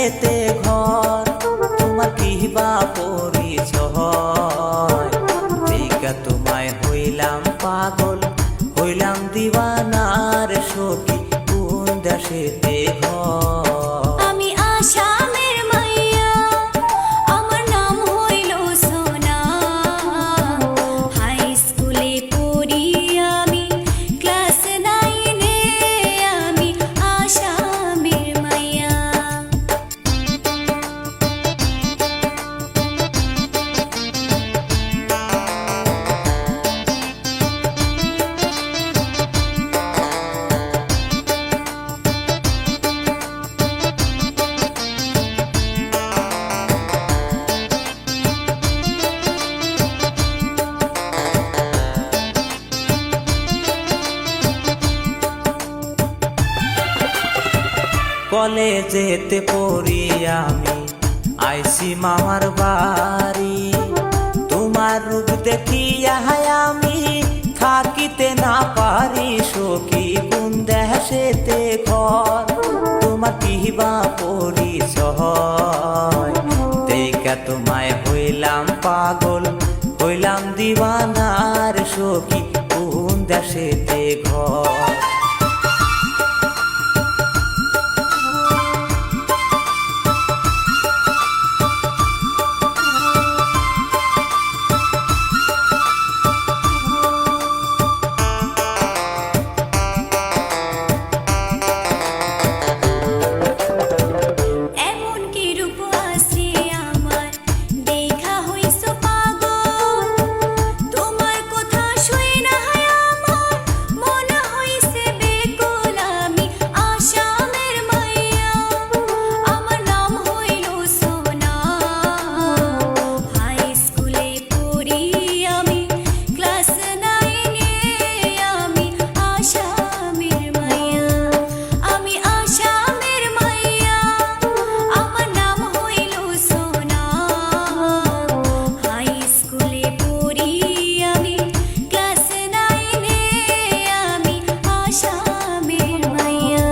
দেশেতে ঘর, তোমার কি বা পরিচয়। দেখা তোমায় হইলাম পাগল, হইলাম দিওয়ানার সখী, কোন দেশেতে ঘর। আমি আসামের মাইয়া, আমার নাম হইল সোনা। হাই স্কুলে পড়ি আমি, ক্লাস 9-এ, আমি আসামের মাইয়া। কলেজেতে পড়ি আমি, আইসি মামার বাড়ি। তোমার রূপ দেখিয়া আমি থাকিতে না পারি সখী, কোন দেশেতে ঘর, তোমার কি বা পরিচয়। দেখা তোমায় হইলাম পাগল, হইলাম দিওয়ানার সখী, কোন দেশেতে ঘর। এমন কি রূপ আছে আমার, দেখা হইছো পাগল। তোমার কথা শুইনা আমার মনে হইছে বেকুল। আমি আসামের মাইয়া, আমার নাম হইল সোনা। হাই স্কুলে পড়ি আমি, ক্লাস 9-এ, আমি আসামের মাইয়া। আমি আসামের মাইয়া, আমার নাম হইল সোনা। হাই স্কুলে পড়ি আমি, ক্লাস 9-এ, আমি আসামের মাইয়া।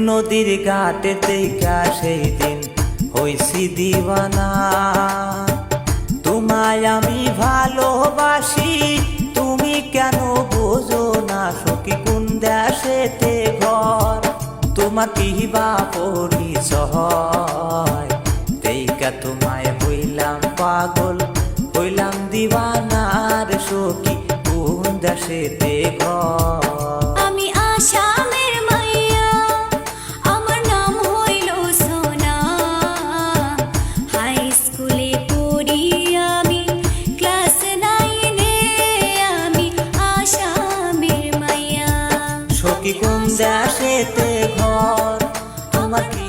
নদীর ঘাটে দেখা সেই দিন হইছি দিওয়ানা। তোমায় আমি ভালোবাসি, তুমি কেন বোঝো না সখী, কোন দেশেতে ঘর, তোমার কি বা পরিচয়। দেখা তোমায় হইলাম পাগল, হইলাম দিওয়ানার সখী, কোন দেশেতে ঘর। আমি আসামের মাইয়া, আমার নাম হইল সোনা। হাই স্কুলে পড়ি আমি, ক্লাস 9-এ, আমি আসামের মাইয়া। সখী কোন দেশেতে ঘর, তোমার কি